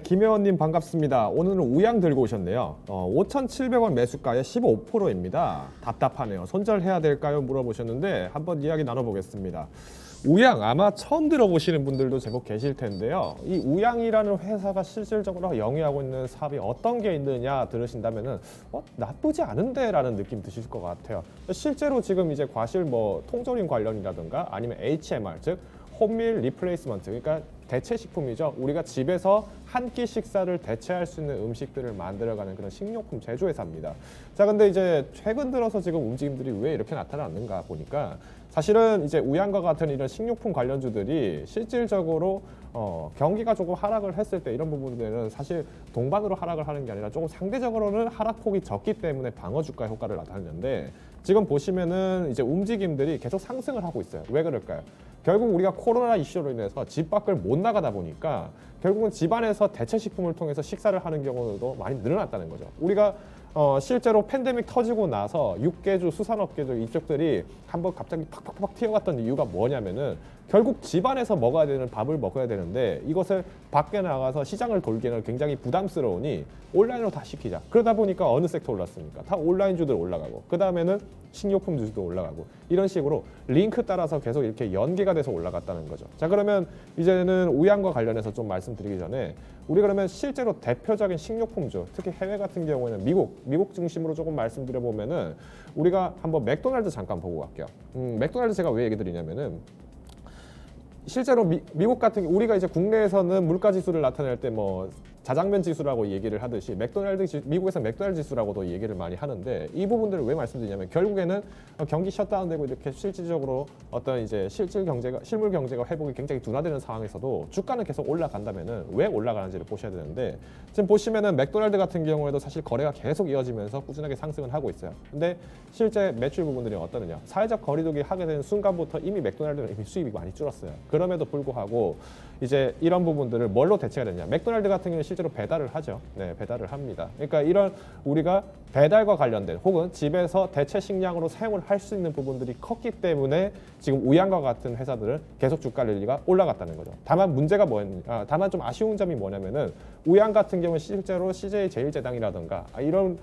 김혜원님 반갑습니다. 오늘은 우양 들고 오셨네요. 5,700원 매수가에 15%입니다. 답답하네요. 손절해야 될까요? 물어보셨는데 한번 이야기 나눠보겠습니다. 우양 아마 처음 들어보시는 분들도 제법 계실 텐데요. 이 우양이라는 회사가 실질적으로 영위하고 있는 사업이 어떤 게 있느냐 들으신다면은 나쁘지 않은데 라는 느낌 드실 것 같아요. 실제로 지금 이제 과실 통조림 관련이라든가 아니면 HMR 즉 홈밀 리플레이스먼트, 그러니까 대체 식품이죠. 우리가 집에서 한 끼 식사를 대체할 수 있는 음식들을 만들어가는 그런 식료품 제조회사입니다. 자, 근데 이제 최근 들어서 지금 움직임들이 왜 이렇게 나타났는가 보니까 사실은 이제 우양과 같은 이런 식료품 관련주들이 실질적으로 경기가 조금 하락을 했을 때 이런 부분들은 사실 동반으로 하락을 하는 게 아니라 조금 상대적으로는 하락폭이 적기 때문에 방어주가 효과를 나타내는데 지금 보시면은 이제 움직임들이 계속 상승을 하고 있어요. 왜 그럴까요? 결국 우리가 코로나 이슈로 인해서 집 밖을 못 나가다 보니까 결국은 집안에서 대체 식품을 통해서 식사를 하는 경우도 많이 늘어났다는 거죠. 우리가 실제로 팬데믹 터지고 나서 육개주, 수산업계들 이쪽들이 한번 갑자기 팍팍팍 튀어갔던 이유가 뭐냐면은 결국 집안에서 먹어야 되는 밥을 먹어야 되는데 이것을 밖에 나가서 시장을 돌기에는 굉장히 부담스러우니 온라인으로 다 시키자. 그러다 보니까 어느 섹터 올랐습니까? 다 온라인주들 올라가고 그 다음에는 식료품주도 올라가고 이런 식으로 링크 따라서 계속 이렇게 연계가 돼서 올라갔다는 거죠. 자, 그러면 이제는 우양과 관련해서 좀 말씀드리기 전에 우리 그러면 실제로 대표적인 식료품주, 특히 해외 같은 경우에는 미국 중심으로 조금 말씀드려 보면은 우리가 한번 맥도날드 잠깐 보고 갈게요. 맥도날드 제가 왜 얘기 드리냐면은 실제로 미국 같은 우리가 이제 국내에서는 물가 지수를 나타낼 때 자장면 지수라고 얘기를 하듯이 미국에서 맥도날드 지수라고도 얘기를 많이 하는데 이 부분들을 왜 말씀드리냐면 결국에는 경기 셧다운되고 이렇게 실질적으로 어떤 이제 실물 경제가 회복이 굉장히 둔화되는 상황에서도 주가는 계속 올라간다면은 왜 올라가는지를 보셔야 되는데 지금 보시면은 맥도날드 같은 경우에도 사실 거래가 계속 이어지면서 꾸준하게 상승을 하고 있어요. 근데 실제 매출 부분들이 어떠느냐? 사회적 거리두기 하게 되는 순간부터 이미 맥도날드는 이미 수입이 많이 줄었어요. 그럼에도 불구하고 이제 이런 부분들을 뭘로 대체가 되냐? 맥도날드 같은 경우는 실제로 배달을 하죠. 네, 배달을 합니다. 그러니까 이런 우리가 배달과 관련된 혹은 집에서 대체 식량으로 사용을 할 수 있는 부분들이 컸기 때문에 지금 우양과 같은 회사들은 계속 주가 랠리가 올라갔다는 거죠. 다만 문제가 다만 좀 아쉬운 점이 뭐냐면은 우양 같은 경우는 실제로 CJ 제일제당이라든가 이런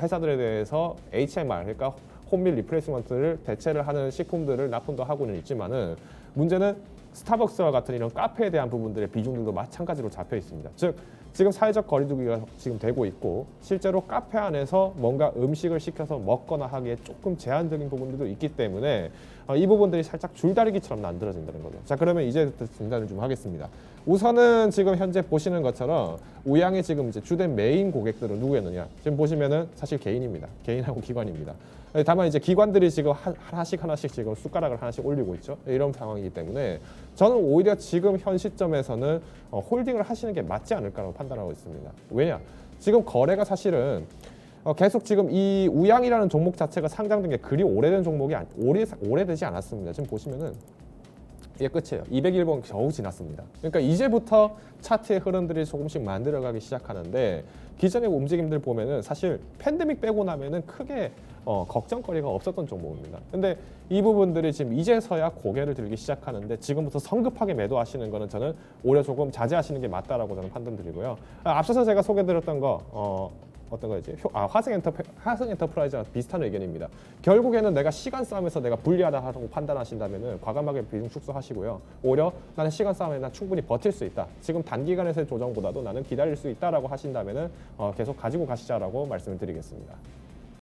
회사들에 대해서 HMR 그러니까 홈밀 리플레이스먼트를 대체를 하는 식품들을 납품도 하고는 있지만은 문제는 스타벅스와 같은 이런 카페에 대한 부분들의 비중들도 마찬가지로 잡혀 있습니다. 즉 지금 사회적 거리두기가 지금 되고 있고 실제로 카페 안에서 뭔가 음식을 시켜서 먹거나 하기에 조금 제한적인 부분들도 있기 때문에 이 부분들이 살짝 줄다리기처럼 만들어진다는 거죠. 자, 그러면 이제부터 진단을 좀 하겠습니다. 우선은 지금 현재 보시는 것처럼 우양의 지금 이제 주된 메인 고객들은 누구였느냐? 지금 보시면은 사실 개인입니다. 개인하고 기관입니다. 다만 이제 기관들이 지금 하나씩 지금 숟가락을 하나씩 올리고 있죠. 이런 상황이기 때문에 저는 오히려 지금 현 시점에서는 홀딩을 하시는 게 맞지 않을까라고 판단하고 있습니다. 왜냐? 지금 거래가 사실은 계속 지금 이 우양이라는 종목 자체가 상장된 게 그리 오래된 종목이 오래되지 않았습니다. 지금 보시면은 이게 끝이에요. 200일봉 겨우 지났습니다. 그러니까 이제부터 차트의 흐름들이 조금씩 만들어가기 시작하는데 기존의 움직임들 보면은 사실 팬데믹 빼고 나면은 크게 걱정거리가 없었던 종목입니다. 근데 이 부분들이 지금 이제서야 고개를 들기 시작하는데 지금부터 성급하게 매도하시는 거는 저는 오히려 조금 자제하시는 게 맞다라고 저는 판단드리고요. 앞서서 제가 소개드렸던 거 어떤 거지? 화성 엔터프라이즈와 비슷한 의견입니다. 결국에는 내가 시간 싸움에서 내가 불리하다고 판단하신다면은 과감하게 비중 축소하시고요. 오히려 나는 시간 싸움에 나 충분히 버틸 수 있다. 지금 단기간에서의 조정보다도 나는 기다릴 수 있다라고 하신다면은 계속 가지고 가시자라고 말씀을 드리겠습니다.